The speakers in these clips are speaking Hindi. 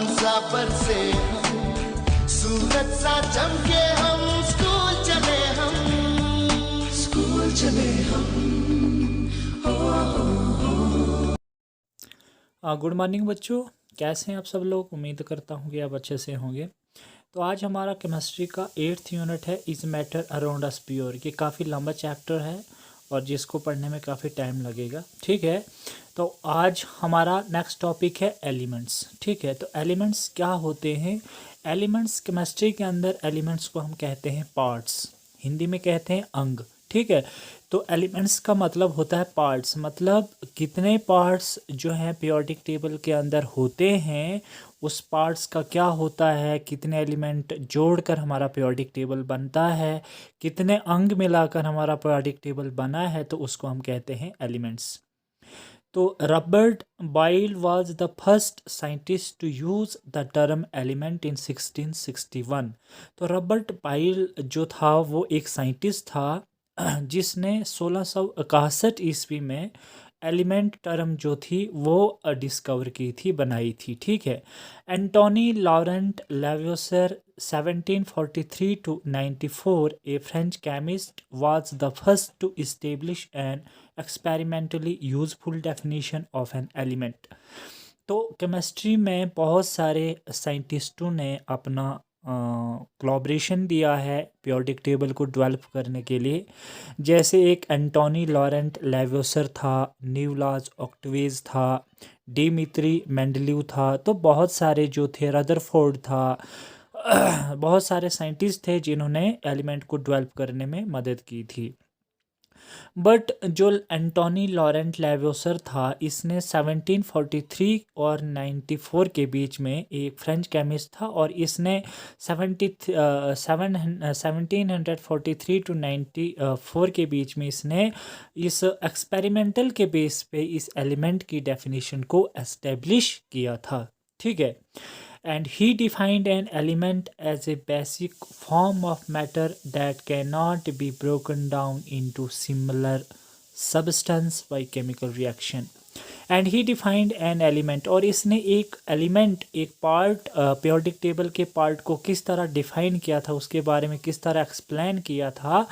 चांद सा बरसे हम, सूरज सा चमके हम, स्कूल चले हम, स्कूल चले हम। गुड मॉर्निंग बच्चों, कैसे हैं आप सब लोग। उम्मीद करता हूँ कि आप अच्छे से होंगे। तो आज हमारा केमिस्ट्री का 8th यूनिट है is matter around us pure. ये काफ़ी लंबा चैप्टर है और जिसको पढ़ने में काफ़ी टाइम लगेगा। ठीक है, तो आज हमारा नेक्स्ट टॉपिक है एलिमेंट्स। ठीक है, तो एलिमेंट्स क्या होते हैं। एलिमेंट्स केमिस्ट्री के अंदर एलिमेंट्स को हम कहते हैं पार्ट्स, हिंदी में कहते हैं अंग। ठीक है, तो एलिमेंट्स का मतलब होता है पार्ट्स, मतलब कितने पार्ट्स जो हैं पीरियोडिक टेबल के अंदर होते हैं, उस पार्ट्स का क्या होता है, कितने एलिमेंट जोड़कर हमारा पीरियोडिक टेबल बनता है, कितने अंग मिलाकर हमारा पीरियोडिक टेबल बना है, तो उसको हम कहते हैं एलिमेंट्स। तो Robert Boyle was the first scientist to use the term element in 1661। तो रॉबर्ट बाइल जो था वो एक साइंटिस्ट था जिसने 1661 ईस्वी में एलिमेंट टर्म जो थी वो डिस्कवर की थी, बनाई थी। ठीक है, Antony Laurent लेवोसर 1743 to 94, a French chemist, was the first to establish an experimentally useful definition of an element। तो केमिस्ट्री में बहुत सारे साइंटिस्टों ने अपना कोलैबोरेशन दिया है पीरियोडिक टेबल को डेवलप करने के लिए। जैसे एक एंटोनी लॉरेंट लेवोसर था, न्यूलास ऑक्टवेज था, डिमित्री मेंडलीव था, तो बहुत सारे जो थे, रदरफोर्ड था, बहुत सारे साइंटिस्ट थे जिन्होंने एलिमेंट को डेवलप करने में मदद की थी। बट जो एंटोनी लॉरेंट लेवोसर था, इसने 1743 और 94 के बीच में, एक फ्रेंच केमिस्ट था, और इसने 1743 टू 94 के बीच में इसने इस एक्सपेरिमेंटल के बेस पे इस एलिमेंट की डेफिनेशन को एस्टेब्लिश किया था। ठीक है, and he defined an element as a basic form of matter that cannot be broken down into similar substance by chemical reaction। And he defined an element, और इसने एक एलिमेंट, एक पार्ट, पीरियोडिक टेबल के पार्ट को किस तरह डिफाइन किया था, उसके बारे में किस तरह एक्सप्लेन किया था।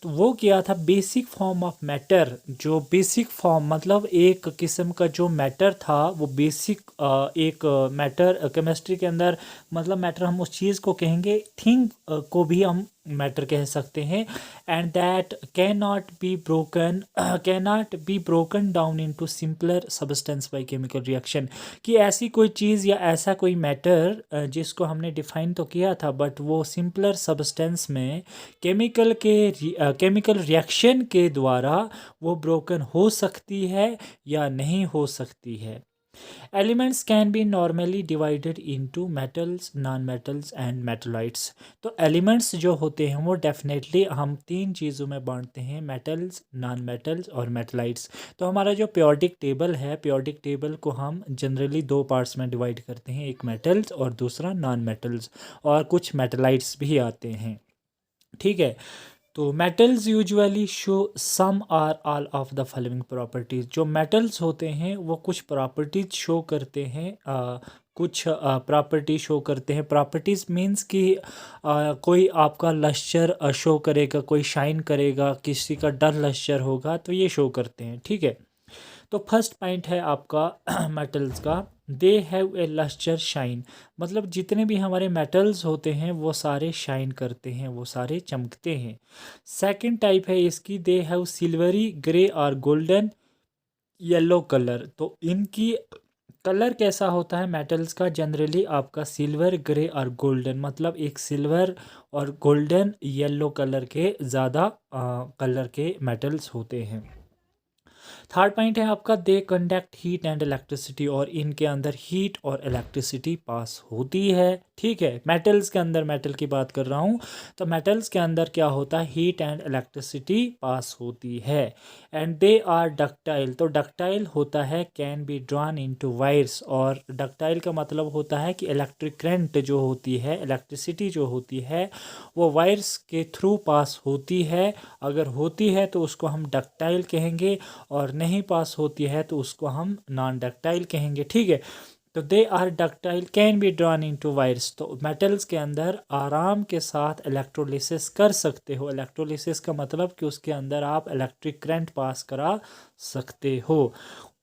तो वो किया था बेसिक फॉर्म ऑफ मैटर। जो बेसिक फॉर्म मतलब एक किस्म का जो मैटर था, वो बेसिक एक मैटर केमिस्ट्री के अंदर, मतलब मैटर हम उस चीज़ को कहेंगे, थिंग को भी हम मैटर कह सकते हैं। And that can not be broken down into simpler substance by chemical reaction. कि ऐसी कोई चीज़ या ऐसा कोई मैटर जिसको हमने डिफाइन तो किया था, बट वो सिंपलर सब्सटेंस में केमिकल रिएक्शन के द्वारा वो ब्रोकन हो सकती है या नहीं हो सकती है। Elements can be normally divided into metals, non metals and मेटलाइट्स। तो एलिमेंट्स जो होते हैं वो डेफिनेटली हम 3 चीज़ों में बांटते हैं, मेटल्स, नॉन मेटल्स और मेटलाइट्स। तो हमारा जो पीरियोडिक टेबल है, पीरियोडिक टेबल को हम जनरली 2 पार्ट्स में डिवाइड करते हैं, एक मेटल्स और दूसरा नॉन मेटल्स, और कुछ मेटलाइट्स भी आते हैं। ठीक है, तो metals usually show some are all of the following properties. जो मेटल्स होते हैं वो कुछ प्रॉपर्टीज शो करते हैं, कुछ प्रॉपर्टी शो करते हैं। प्रॉपर्टीज़ मींस कि कोई आपका लश्चर शो करेगा, कोई शाइन करेगा, किसी का डल लश्चर होगा, तो ये शो करते हैं। ठीक है, तो फर्स्ट पॉइंट है आपका मेटल्स का, they have a lustre shine. मतलब जितने भी हमारे मेटल्स होते हैं वो सारे शाइन करते हैं, वो सारे चमकते हैं। सेकंड टाइप है इसकी, दे हैव सिल्वरी ग्रे और गोल्डन येलो कलर। तो इनकी कलर कैसा होता है मेटल्स का, जनरली आपका सिल्वर, ग्रे और गोल्डन, मतलब एक सिल्वर और गोल्डन येलो कलर के ज़्यादा कलर के मेटल्स होते हैं। थर्ड पॉइंट है आपका, they conduct heat and electricity, और इनके अंदर हीट और इलेक्ट्रिसिटी पास होती है। ठीक है, मेटल्स के अंदर, मेटल की बात कर रहा हूँ, तो मेटल्स के अंदर क्या होता है, हीट एंड इलेक्ट्रिसिटी पास होती है। And they are ductile. तो डक्टाइल होता है can be drawn into wires, और डक्टाइल का मतलब होता है कि इलेक्ट्रिक करंट जो होती है, इलेक्ट्रिसिटी जो होती है, वो वायर्स के थ्रू पास होती है। अगर होती है तो उसको हम डक्टाइल कहेंगे, और नहीं पास होती है तो उसको हम नॉन डक्टाइल कहेंगे। ठीक है, तो they are ductile can be drawn into wires. तो मेटल्स के अंदर आराम के साथ इलेक्ट्रोलिसिस कर सकते हो। इलेक्ट्रोलिसिस का मतलब कि उसके अंदर आप इलेक्ट्रिक करंट पास करा सकते हो।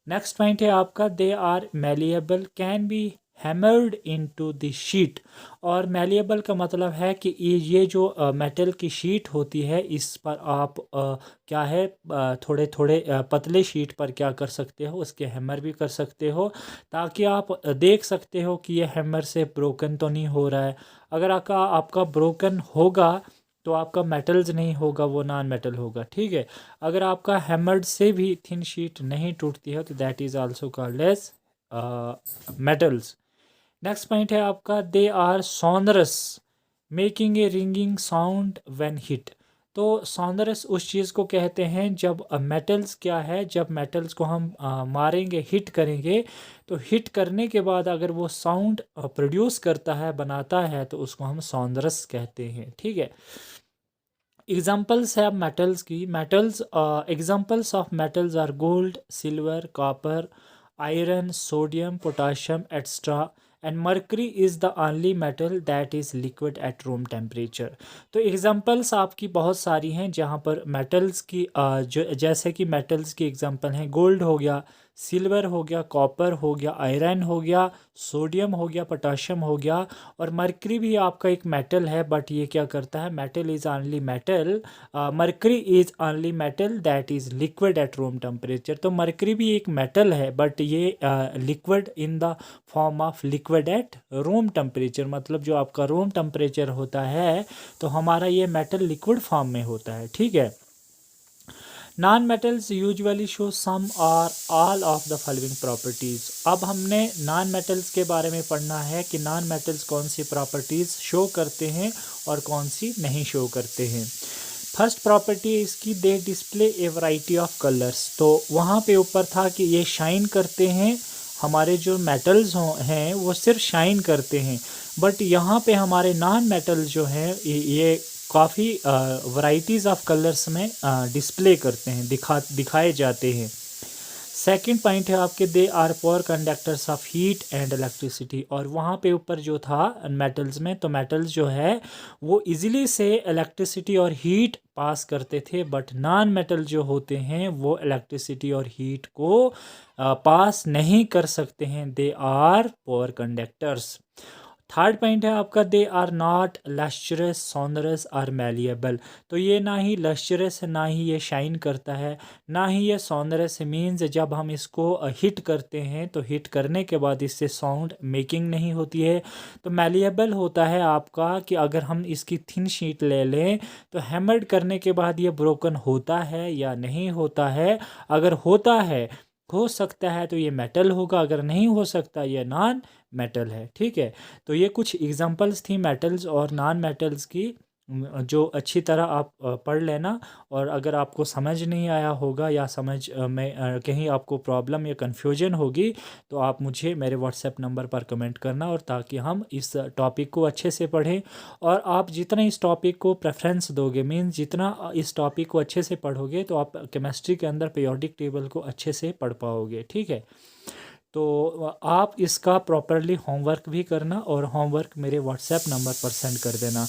नेक्स्ट पॉइंट है आपका they are malleable can be hammered into the sheet. और मैलिएबल का मतलब है कि ये जो मेटल की शीट होती है इस पर आप क्या है थोड़े थोड़े पतले शीट पर क्या कर सकते हो, उसके हैमर भी कर सकते हो, ताकि आप देख सकते हो कि ये हैमर से ब्रोकन तो नहीं हो रहा है। अगर आपका ब्रोकन होगा तो आपका मेटल्स नहीं होगा, वो नॉन मेटल होगा। ठीक है, अगर आपका हैमर्ड से भी थिन शीट नहीं टूटती है तो that is also called as metals. Next point है आपका they are sonorous making a ringing sound when hit. तो सोनरस उस चीज़ को कहते हैं जब मेटल्स क्या है, जब मेटल्स को हम मारेंगे, हिट करेंगे, तो हिट करने के बाद अगर वो साउंड प्रोड्यूस करता है, बनाता है, तो उसको हम सोनरस कहते हैं। ठीक है, एग्जाम्पल्स है मेटल्स की। Metals examples of metals are gold, silver, copper, iron, sodium, potassium extra and mercury is the only metal that is liquid at room temperature. तो एग्जांपल्स आपकी बहुत सारी हैं जहाँ पर मेटल्स की जैसे कि मेटल्स की एग्जांपल हैं गोल्ड हो गया, सिल्वर हो गया, कॉपर हो गया, आयरन हो गया, सोडियम हो गया, पोटाशियम हो गया, और मर्करी भी आपका एक मेटल है, बट ये क्या करता है, metal is only metal, mercury is only metal that is liquid at room temperature. तो मर्करी भी एक मेटल है, बट ये liquid in the form of liquid at room temperature, मतलब जो आपका रूम टेम्परेचर होता है तो हमारा ये मेटल लिक्विड फॉर्म में होता है। ठीक है, non metals usually show some और all of the following properties. अब हमने नॉन मेटल्स के बारे में पढ़ना है कि नॉन मेटल्स कौन सी प्रॉपर्टीज़ शो करते हैं और कौन सी नहीं शो करते हैं। फर्स्ट प्रॉपर्टी इसकी they display a variety of colours. तो वहाँ पे ऊपर था कि ये शाइन करते हैं, हमारे जो मेटल्स हैं वो सिर्फ शाइन करते हैं, बट यहाँ पे हमारे नॉन मेटल्स जो हैं ये काफ़ी वैराइटीज़ ऑफ कलर्स में डिस्प्ले करते हैं, दिखाए जाते हैं। सेकंड पॉइंट है आपके they are poor conductors of heat and electricity. और वहाँ पे ऊपर जो था मेटल्स में, तो मेटल्स जो है वो इजीली से इलेक्ट्रिसिटी और हीट पास करते थे, बट नॉन मेटल जो होते हैं वो इलेक्ट्रिसिटी और हीट को पास नहीं कर सकते हैं, they are poor conductors. Third point है आपका they are not lustrous, sonorous और मैलिएबल। तो ये ना ही लस्चरस है, ना ही ये शाइन करता है, ना ही ये सोनरस है। मीन्स जब हम इसको हिट करते हैं तो हिट करने के बाद इससे साउंड मेकिंग नहीं होती है। तो मैलिएबल होता है आपका कि अगर हम इसकी थिन शीट ले लें तो हैमर्ड करने के बाद ये ब्रोकन होता है या नहीं होता है। अगर होता है, हो सकता है, तो ये मेटल होगा, अगर नहीं हो सकता ये नॉन मेटल है। ठीक है, तो ये कुछ एग्जांपल्स थी मेटल्स और नॉन मेटल्स की, जो अच्छी तरह आप पढ़ लेना। और अगर आपको समझ नहीं आया होगा या समझ में कहीं आपको प्रॉब्लम या कन्फ्यूजन होगी तो आप मुझे मेरे व्हाट्सएप नंबर पर कमेंट करना, और ताकि हम इस टॉपिक को अच्छे से पढ़ें। और आप जितना इस टॉपिक को प्रेफरेंस दोगे, मीन्स जितना इस टॉपिक को अच्छे से पढ़ोगे, तो आप केमिस्ट्री के अंदर पीरियोडिक टेबल को अच्छे से पढ़ पाओगे। ठीक है, तो आप इसका प्रॉपरली होमवर्क भी करना, और होमवर्क मेरे व्हाट्सएप नंबर पर सेंड कर देना।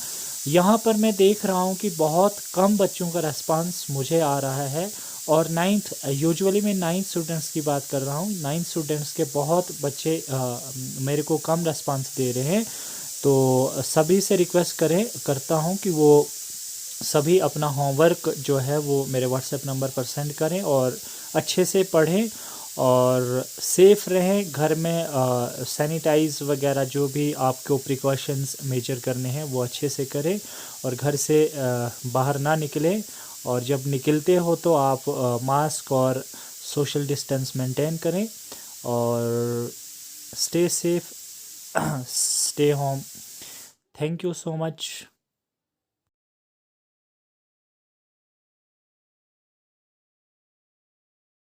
यहाँ पर मैं देख रहा हूँ कि बहुत कम बच्चों का रेस्पॉन्स मुझे आ रहा है, और यूजुअली मैं 9th स्टूडेंट्स की बात कर रहा हूँ। 9th स्टूडेंट्स के बहुत बच्चे मेरे को कम रेस्पॉन्स दे रहे हैं। तो सभी से रिक्वेस्ट करता हूँ कि वो सभी अपना होमवर्क जो है वो मेरे व्हाट्सएप नंबर पर सेंड करें, और अच्छे से पढ़ें और सेफ़ रहें। घर में सैनिटाइज वगैरह जो भी आपको प्रिकॉशंस मेजर करने हैं वो अच्छे से करें, और घर से बाहर ना निकलें, और जब निकलते हो तो आप मास्क और सोशल डिस्टेंस मेंटेन करें, और stay safe, stay home. Thank you so much.